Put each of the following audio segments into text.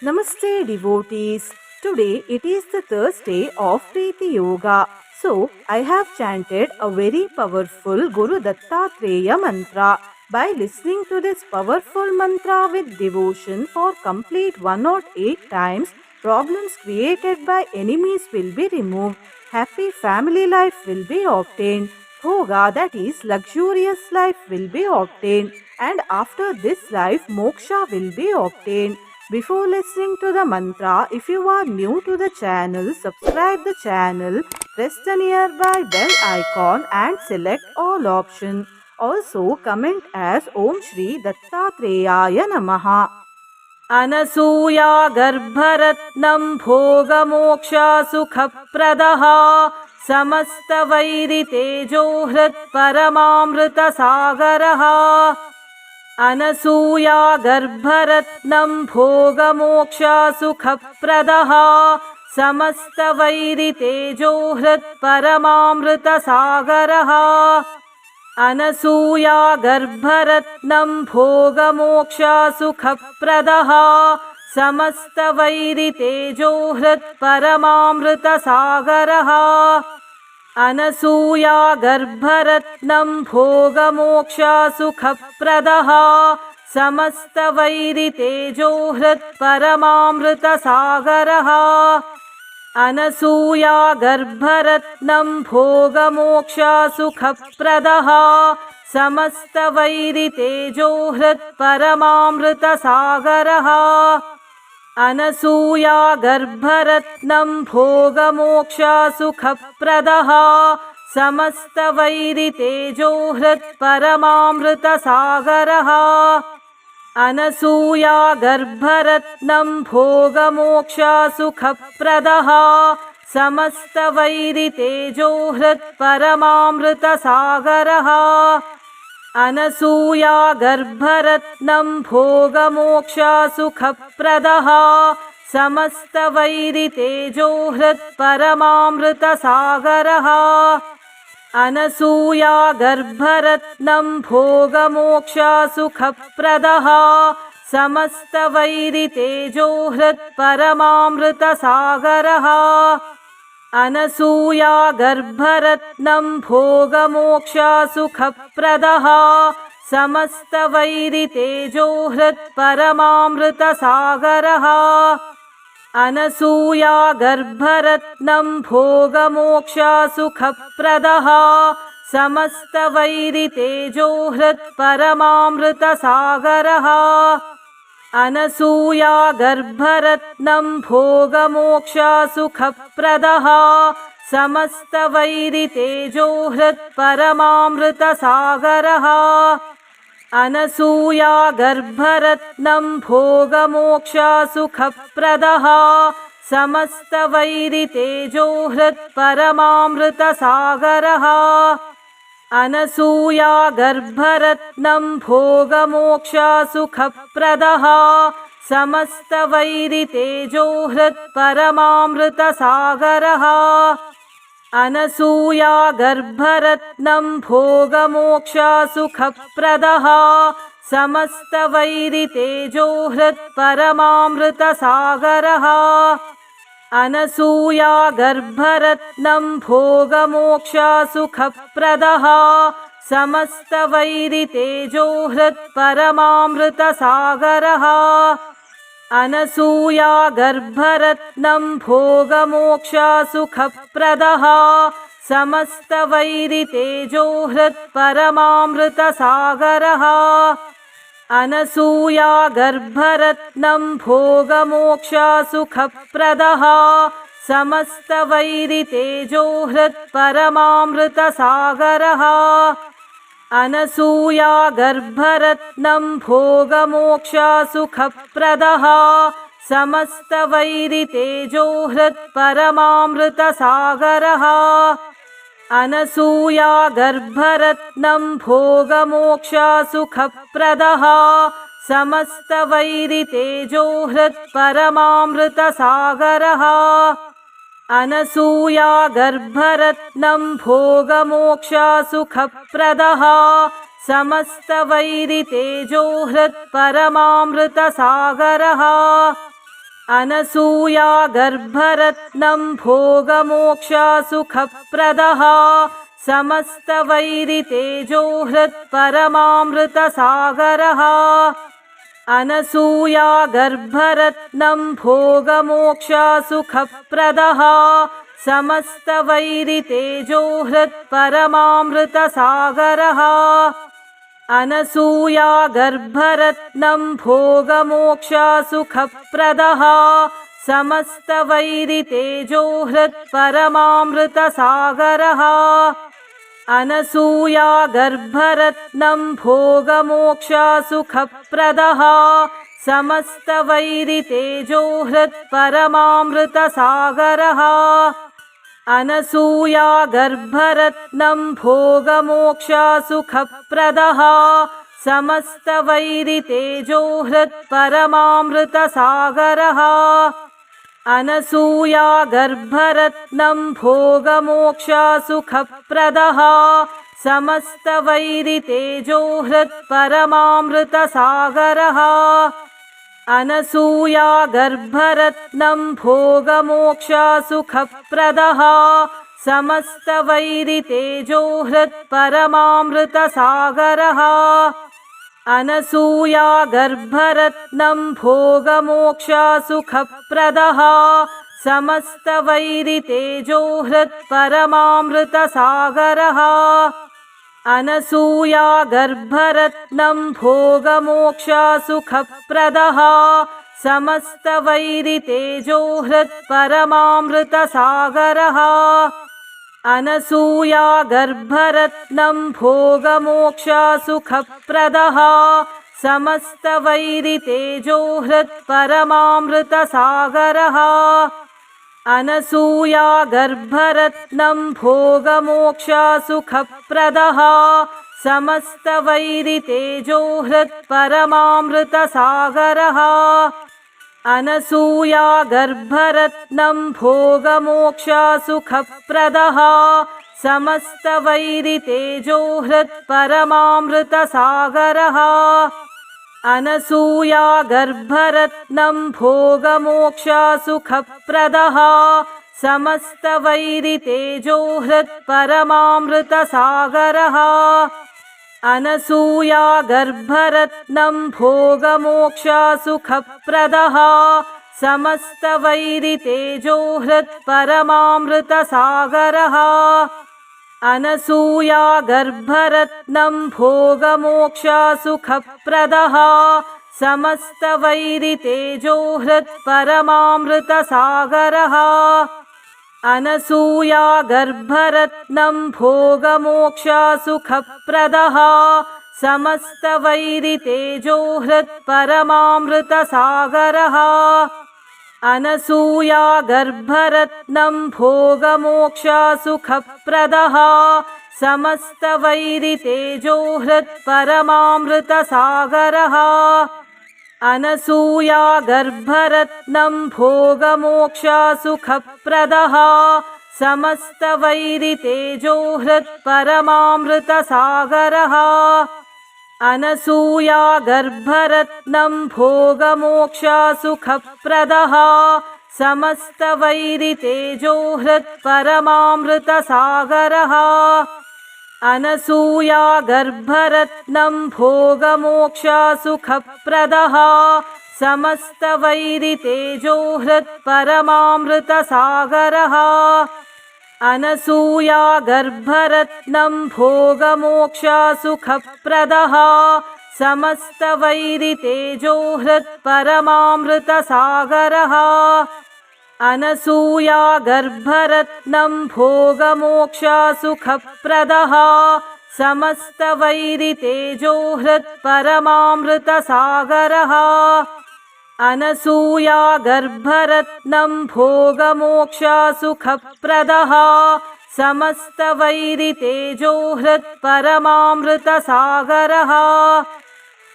Namaste devotees. Today it is the Thursday of Preeti Yoga. So I have chanted a very powerful Guru Dattatreya mantra. By listening to this powerful mantra with devotion for complete 108 times, problems created by enemies will be removed. Happy family life will be obtained. Bhoga, that is luxurious life, will be obtained. And after this life, moksha will be obtained. Before listening to the mantra, if you are new to the channel, subscribe the channel, press the nearby bell icon and select all option. Also comment as Om Shri Dattatreya Namaha. Anasuya गर्भरत्नं भोगमोक्षा सुखप्रदः समस्तवैरितेजो हृत्परमामृतसागरः Anasuya गर्भरत्नं भोगमोक्षा सुखप्रदः समस्तवैरितेजो हृत्परमामृतसागरः Anasuya गर्भरत्नं भोगमोक्षा सुखप्रदः समस्तवैरितेजो हृत्परमामृतसागरः Anasuya गर्भरत्नं भोगमोक्षा सुखप्रदः समस्तवैरितेजो हृत्परमामृतसागरः Anasuya गर्भरत्नं भोगमोक्षा सुखप्रदः समस्तवैरितेजो हृत्परमामृतसागरः Anasuya गर्भरत्नं भोगमोक्षा सुखप्रदः समस्तवैरितेजो हृत्परमामृतसागरः Anasuya गर्भरत्नं भोगमोक्षा सुखप्रदः समस्तवैरितेजो हृत्परमामृतसागरः Anasuya गर्भरत्नं भोगमोक्षा सुखप्रदः समस्तवैरितेजो हृत्परमामृतसागरः Anasuya गर्भरत्नं भोगमोक्षा सुखप्रदः समस्तवैरितेजो हृत्परमामृतसागरः Anasuya गर्भरत्नं भोगमोक्षा सुखप्रदः समस्तवैरितेजो हृत्परमामृतसागरः Anasuya गर्भरत्नं भोगमोक्षा सुखप्रदः समस्तवैरितेजो हृत्परमामृतसागरः Anasuya गर्भरत्नं भोगमोक्षा सुखप्रदः समस्तवैरितेजो हृत्परमामृतसागरः Anasuya गर्भरत्नं भोगमोक्षा सुखप्रदः समस्तवैरितेजो हृत्परमामृतसागरः Anasuya गर्भरत्नं भोगमोक्षा सुखप्रदः समस्तवैरितेजो हृत्परमामृतसागरः Anasuya गर्भरत्नं भोगमोक्षा सुखप्रदः समस्तवैरितेजो हृत्परमामृतसागरः Anasuya गर्भरत्नं भोगमोक्षा सुखप्रदः समस्तवैरितेजो हृत्परमामृतसागरः Anasuya गर्भरत्नं भोगमोक्षा सुखप्रदः समस्तवैरितेजो हृत्परमामृतसागरः Anasuya गर्भरत्नं भोगमोक्षा सुखप्रदः समस्तवैरितेजो हृत्परमामृतसागरः Anasuya गर्भरत्नं भोगमोक्षा सुखप्रदः समस्तवैरितेजो हृत्परमामृतसागरः Anasuya गर्भरत्नं भोगमोक्षा सुखप्रदः समस्तवैरितेजो हृत्परमामृतसागरः Anasuya गर्भरत्नं भोगमोक्षा सुखप्रदः समस्तवैरितेजो हृत्परमामृतसागरः Anasuya गर्भरत्नं भोगमोक्षसुखप्रदः समस्तवैरितेजोहृत्परमामृतसागरः Anasuya गर्भरत्नं भोगमोक्षसुखप्रदः समस्तवैरितेजोहृत्परमामृतसागरः Anasuya गर्भरत्नं भोगमोक्षसुखप्रदः समस्तवैरितेजोहृत्परमामृतसागरः Anasuya गर्भरत्नं भोगमोक्षसुखप्रदः समस्तवैरितेजोहृत्परमामृतसागरः Anasuya गर्भरत्नं भोगमोक्षसुखप्रदः समस्तवैरितेजोहृत्परमामृतसागरः Anasuya गर्भरत्नं भोगमोक्षसुखप्रदः समस्तवैरितेजोहृत्परमामृतसागरः Anasuya गर्भरत्नं भोगमोक्षसुखप्रदः समस्तवैरितेजोहृत्परमामृतसागरः Anasuya गर्भरत्नं भोगमोक्षसुखप्रदः समस्तवैरितेजोहृत्परमामृतसागरः Anasuya गर्भरत्नं भोगमोक्षसुखप्रदः समस्तवैरितेजोहृत्परमामृतसागरः Anasuya गर्भरत्नं भोगमोक्षसुखप्रदः समस्तवैरितेजोहृत्परमामृतसागरः Anasuya गर्भरत्नं भोगमोक्षसुखप्रदः समस्तवैरितेजोहृत्परमामृतसागरः Anasuya गर्भरत्नं भोगमोक्षसुखप्रदः समस्तवैरितेजोहृत्परमामृतसागरः Anasuya गर्भरत्नं भोगमोक्षसुखप्रदः समस्तवैरितेजोहृत्परमामृतसागरः Anasuya गर्भरत्नं भोगमोक्षसुखप्रदः समस्तवैरितेजोहृत्परमामृतसागरः Anasuya गर्भरत्नं भोगमोक्षसुखप्रदः समस्तवैरितेजोहृत्परमामृतसागरः Anasuya गर्भरत्नं भोगमोक्षसुखप्रदः समस्तवैरितेजोहृत्परमामृतसागरः Anasuya गर्भरत्नं भोगमोक्षसुखप्रदः समस्तवैरितेजोहृत्परमामृतसागरः Anasuya गर्भरत्नं भोगमोक्षसुखप्रदः समस्तवैरितेजोहृत्परमामृतसागरः Anasuya गर्भरत्नं भोगमोक्षसुखप्रदः समस्तवैरितेजोहृत्परमामृतसागरः Anasuya गर्भरत्नं भोगमोक्षसुखप्रदः समस्तवैरितेजोहृत्परमामृतसागरः Anasuya गर्भरत्नं भोगमोक्षसुखप्रदः समस्तवैरितेजोहृत्परमामृतसागरः Anasuya गर्भरत्नं भोगमोक्षसुखप्रदः समस्तवैरितेजोहृत्परमामृतसागरः Anasuya गर्भरत्नं भोगमोक्षसुखप्रदः समस्तवैरितेजोहृत्परमामृतसागरः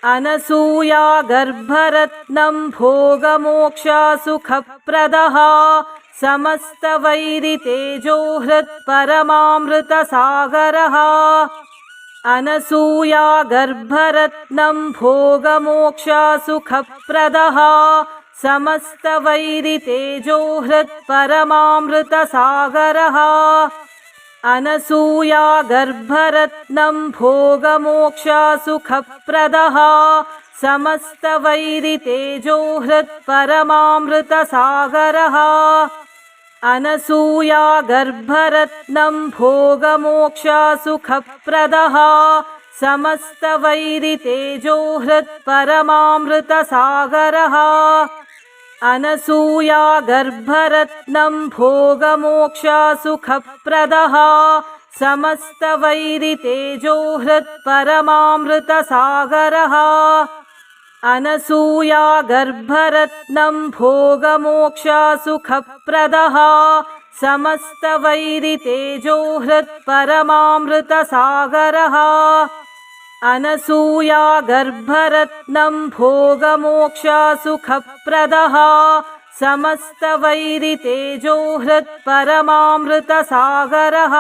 Anasuya गर्भरत्नं भोगमोक्षसुखप्रदः समस्तवैरितेजोहृत्परमामृतसागरः Anasuya गर्भरत्नं भोगमोक्षसुखप्रदः समस्तवैरितेजोहृत्परमामृतसागरः अनसूयागर्भरत्नं भोगमोक्षसुखप्रदः समस्तवैरितेजोहृत्परमामृतसागरः अनसूयागर्भरत्नं भोगमोक्षसुखप्रदः समस्तवैरितेजोहृत्परमामृतसागरः अनसूयागर्भरत्नं भोगमोक्षसुखप्रदः समस्तवैरितेजोहृत्परमामृतसागरः अनसूयागर्भरत्नं भोगमोक्षसुखप्रदः समस्तवैरितेजोहृत्परमामृतसागरः अनसूयागर्भरत्नं भोगमोक्षसुखप्रदः समस्तवैरितेजोहृत्परमामृतसागरः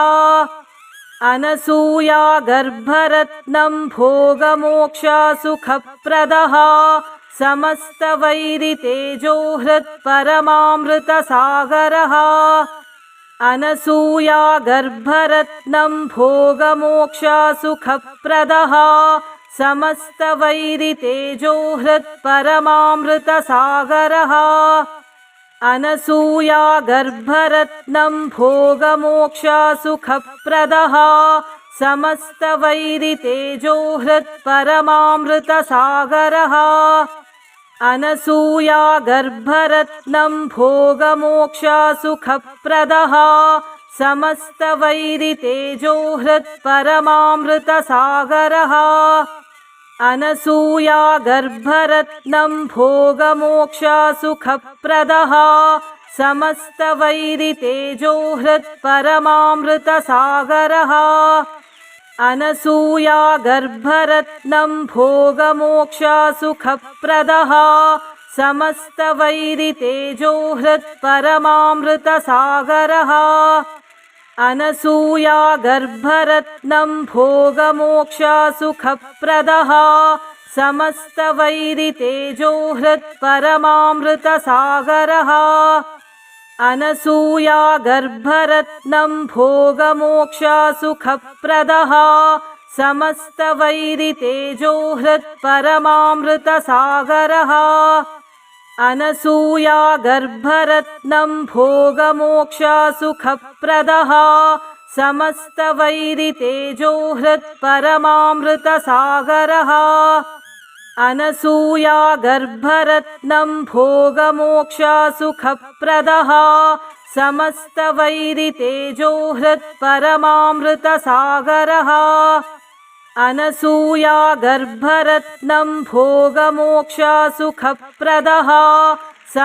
अनसूयागर्भरत्नं भोगमोक्षसुखप्रदः समस्तवैरितेजोहृत्परमामृतसागरः अनसूयागर्भरत्नं भोगमोक्षसुखप्रदः समस्तवैरितेजोहृत्परमामृतसागरः अनसूयागर्भरत्नं भोगमोक्षसुखप्रदः समस्तवैरितेजोहृत्परमामृतसागरः अनसूयागर्भरत्नं भोगमोक्षसुखप्रदः समस्तवैरितेजोहृत्परमामृतसागरः अनसूयागर्भरत्नं भोगमोक्षसुखप्रदः समस्तवैरितेजोहृत्परमामृतसागरः अनसूयागर्भरत्नं भोगमोक्षसुखप्रदः समस्तवैरितेजोहृत्परमामृतसागरः अनसूयागर्भरत्नं भोगमोक्षसुखप्रदः समस्तवैरितेजोहृत्परमामृतसागरः अनसूयागर्भरत्नं भोगमोक्षसुखप्रदः समस्तवैरितेजोहृत्परमामृतसागरः अनसूयागर्भरत्नं भोगमोक्षसुखप्रदः समस्तवैरितेजोहृत्परमामृतसागरः अनसूयागर्भरत्नं भोगमोक्षसुखप्रदः समस्तवैरितेजोहृत्परमामृतसागरः अनसूयागर्भरत्नं भोगमोक्षसुखप्रदः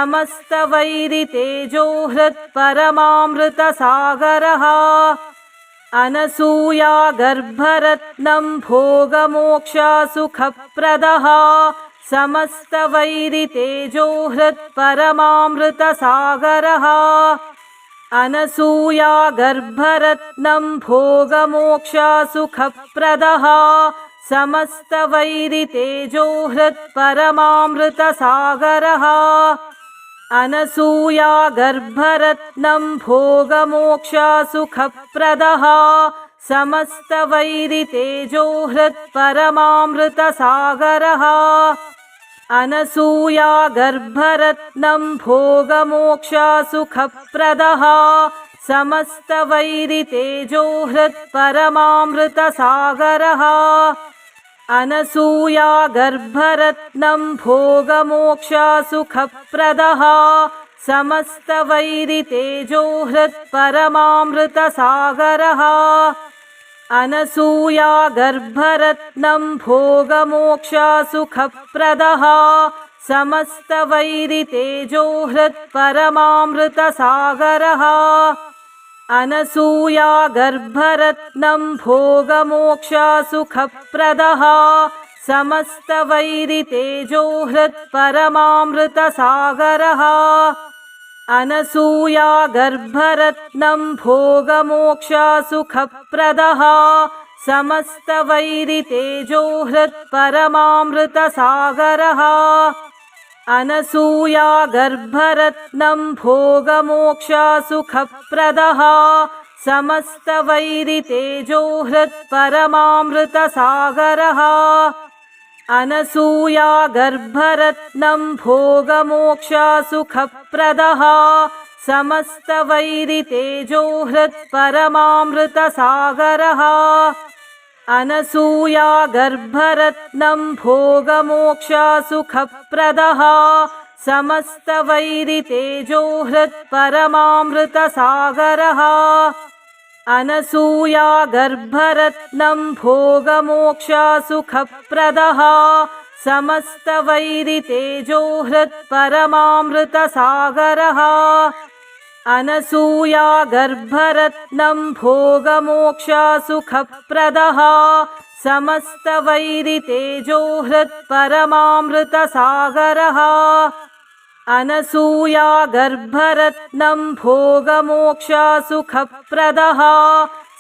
समस्तवैरितेजोहृत्परमामृतसागरः अनसूयागर्भरत्नं भोगमोक्षसुखप्रदः समस्तवैरितेजोहृत्परमामृतसागरः अनसूयागर्भरत्नं भोगमोक्षसुखप्रदः समस्तवैरितेजोहृत्परमामृतसागरः अनसूयागर्भरत्नं भोगमोक्षसुखप्रदः समस्तवैरितेजोहृत्परमामृतसागरः अनसूयागर्भरत्नं भोगमोक्षसुखप्रदः समस्तवैरितेजोहृत्परमामृतसागरः अनसूयागर्भरत्नं भोगमोक्षसुखप्रदः समस्तवैरितेजोहृत्परमामृतसागरः अनसूयागर्भरत्नं भोगमोक्षसुखप्रदः समस्तवैरितेजोहृत्परमामृतसागरः अनसूयागर्भरत्नं भोगमोक्षसुखप्रदः समस्तवैरितेजोहृत्परमामृतसागरः अनसूयागर्भरत्नं भोगमोक्षसुखप्रदः समस्तवैरितेजोहृत्परमामृतसागरः Anasuya गर्भरत्नं भोगमोक्षसुखप्रदः समस्तवैरितेजो हृत्परमामृतसागरः Anasuya गर्भरत्नं भोगमोक्षसुखप्रदः समस्तवैरितेजो हृत्परमामृतसागरः Anasuya गर्भरत्नं भोगमोक्षसुखप्रदः समस्तवैरितेजो हृत्परमामृतसागरः Anasuya गर्भरत्नं भोगमोक्षसुखप्रदः समस्तवैरितेजो हृत्परमामृतसागरः Anasuya गर्भरत्नं भोगमोक्षसुखप्रदः समस्तवैरितेजो हृत्परमामृतसागरः Anasuya गर्भरत्नं भोगमोक्षसुखप्रदः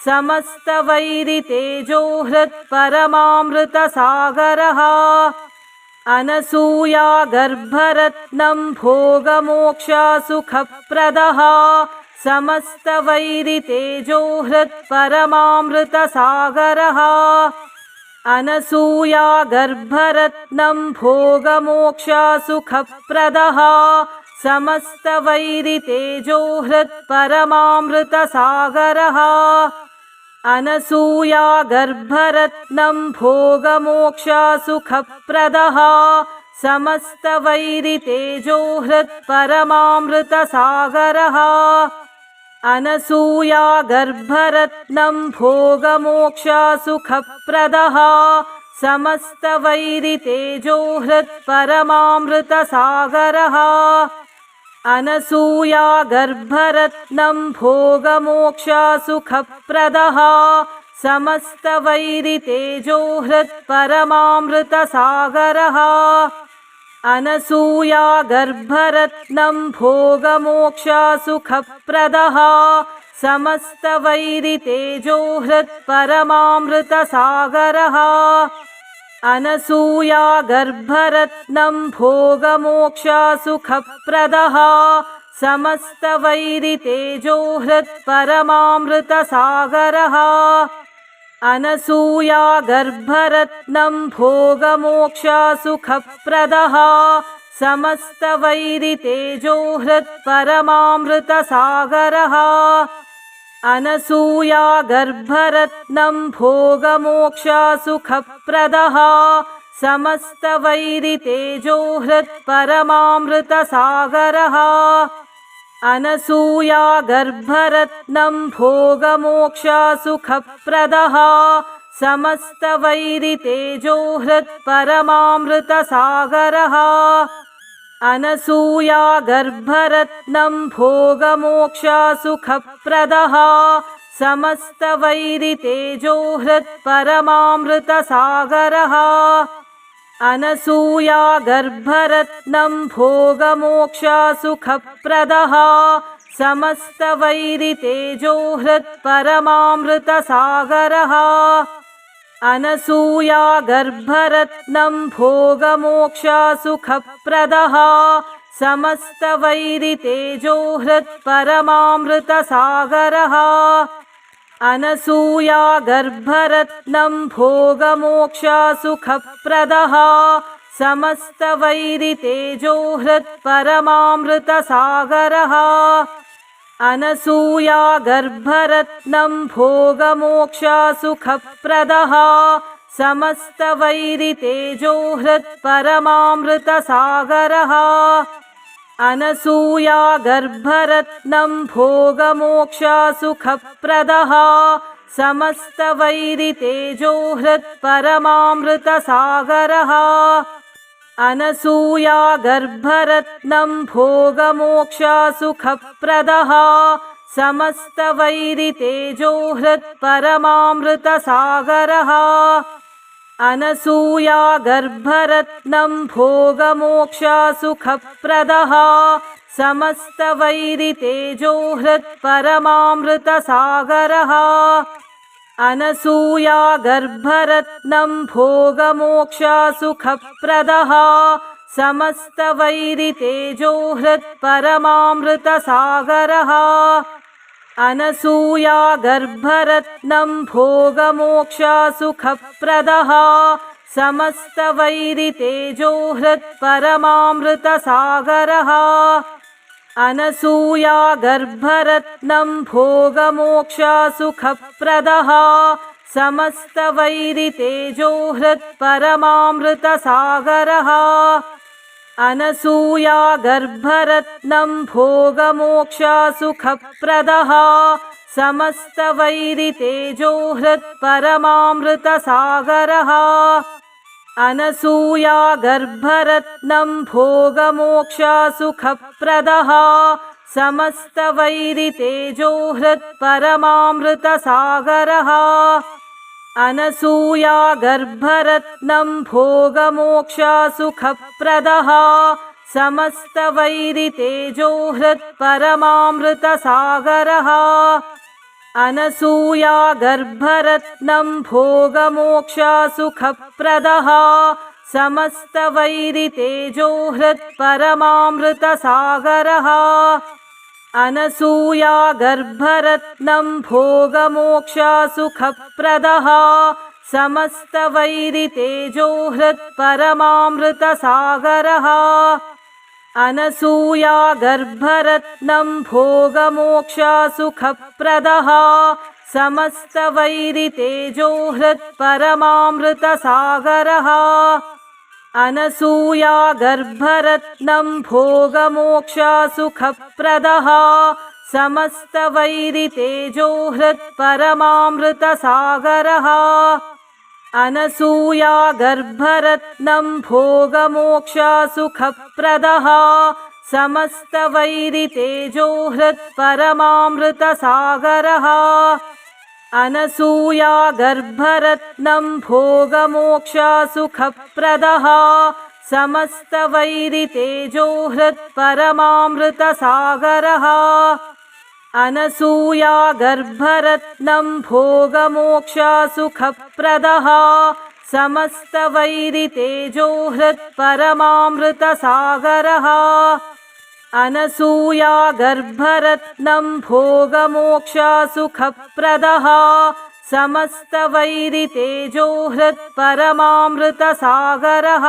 समस्तवैरितेजो हृत्परमामृतसागरः Anasuya गर्भरत्नं भोगमोक्षसुखप्रदः समस्तवैरितेजो हृत्परमामृतसागरः Anasuya गर्भरत्नं भोगमोक्षसुखप्रदः समस्तवैरितेजो हृत्परमामृतसागरः Anasuya गर्भरत्नं भोगमोक्षसुखप्रदः समस्तवैरितेजो हृत्परमामृतसागरः Anasuya गर्भरत्नं भोगमोक्षसुखप्रदः समस्तवैरितेजो हृत्परमामृतसागरः Anasuya गर्भरत्नं भोगमोक्षसुखप्रदः समस्तवैरितेजो हृत्परमामृतसागरः Anasuya गर्भरत्नं भोगमोक्षसुखप्रदः समस्तवैरितेजो हृत्परमामृतसागरः Anasuya गर्भरत्नं भोगमोक्षसुखप्रदः समस्तवैरितेजो हृत्परमामृतसागरः Anasuya गर्भरत्नं भोगमोक्षसुखप्रदः समस्तवैरितेजो हृत्परमामृतसागरः Anasuya गर्भरत्नं भोगमोक्षसुखप्रदः समस्तवैरितेजो हृत्परमामृतसागरः Anasuya गर्भरत्नं भोगमोक्षसुखप्रदः समस्तवैरितेजो हृत्परमामृतसागरः Anasuya गर्भरत्नं भोगमोक्षसुखप्रदः समस्तवैरितेजो हृत्परमामृतसागरः Anasuya गर्भरत्नं भोगमोक्षसुखप्रदः समस्तवैरितेजो हृत्परमामृतसागरः Anasuya गर्भरत्नं भोगमोक्षसुखप्रदः समस्तवैरितेजो हृत्परमामृतसागरः Anasuya गर्भरत्नं भोगमोक्षसुखप्रदः समस्तवैरितेजो हृत्परमामृतसागरः Anasuya गर्भरत्नं भोगमोक्षसुखप्रदः समस्तवैरितेजो हृत्परमामृतसागरः Anasuya गर्भरत्नं भोगमोक्षसुखप्रदः समस्तवैरितेजो हृत्परमामृतसागरः Anasuya गर्भरत्नं भोगमोक्षसुखप्रदः समस्तवैरितेजो हृत्परमामृतसागरः Anasuya गर्भरत्नं भोगमोक्षसुखप्रदः समस्तवैरितेजो हृत्परमामृतसागरः Anasuya गर्भरत्नं भोगमोक्षसुखप्रदः समस्तवैरितेजोहृत्परमामृतसागरः अनसूयागर्भरत्नं भोगमोक्षसुखप्रदः समस्तवैरितेजोहृत्परमामृतसागरः अनसूयागर्भरत्नं भोगमोक्षसुखप्रदः समस्तवैरितेजोहृत्परमामृतसागरः अनसूयागर्भरत्नं भोगमोक्षसुखप्रदः समस्तवैरितेजोहृत्परमामृतसागरः अनसूयागर्भरत्नं भोगमोक्षसुखप्रदः समस्तवैरितेजोहृत्परमामृतसागरः अनसूयागर्भरत्नं भोगमोक्षसुखप्रदः समस्तवैरितेजोहृत्परमामृतसागरः अनसूयागर्भरत्नं भोगमोक्षसुखप्रदः समस्तवैरितेजोहृत्परमामृतसागरः अनसूयागर्भरत्नं भोगमोक्षसुखप्रदः समस्तवैरितेजोहृत्परमामृतसागरः अनसूयागर्भरत्नं भोगमोक्षसुखप्रदः समस्तवैरितेजोहृत्परमामृतसागरः अनसूयागर्भरत्नं भोगमोक्षसुखप्रदः समस्तवैरितेजोहृत्परमामृतसागरः अनसूयागर्भरत्नं भोगमोक्षसुखप्रदः समस्तवैरितेजोहृत्परमामृतसागरः अनसूयागर्भरत्नं भोगमोक्षसुखप्रदः समस्तवैरितेजोहृत्परमामृतसागरः अनसूयागर्भरत्नं भोगमोक्षसुखप्रदः समस्तवैरितेजोहृत्परमामृतसागरः अनसूयागर्भरत्नं भोगमोक्षसुखप्रदः समस्तवैरितेजोहृत्परमामृतसागरः